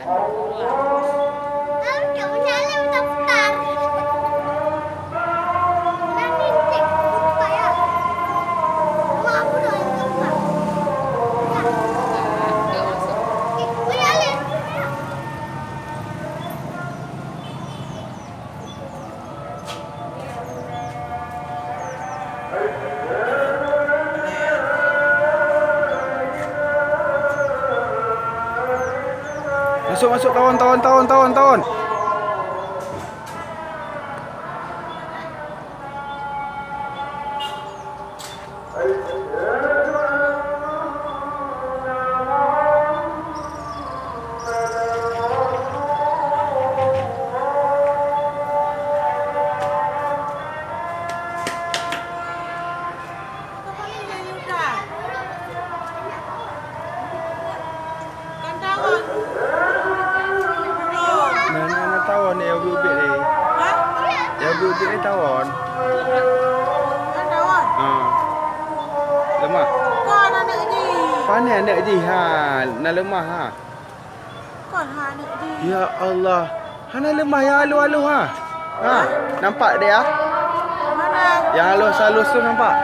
Lalu dia menyalip daftar. Nanti cek buka ya. Mau aku doang buka. Ya. Enggak masuk. Menyalip. Masuk masuk tawon. Mana tawon ni ubit ni. Ya ubit ni tawon. Lemah. Pandai anak ji ha, nak lemah ha. Ya Allah. Hana lemah yang alu-alu ha. Ha, nampak dia? Yang halus-halus tu nampak?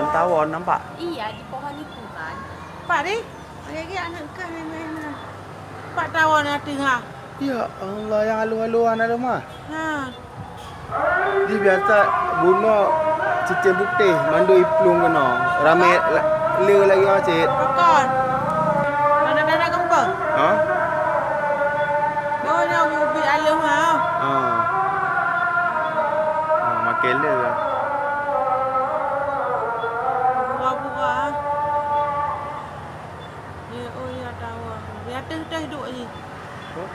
Tawon nampak? Iya, di pohon itu kan. Pak ni, lagi anak kau main-main. Pak tawon yang tengah. Ya Allah, yang alu-alu anak lemah. Ha. Dia biasa bunuh cicit putih, mandu iplung kena. Ramai leu lagi macet. Pakon. Anak-anak kembang. Ha? Kau nak ubi alam ha. Ha. Ha, makin leu. Buka-buka. Ya, oh ya tawon. Dia teh duduk ni. Oh.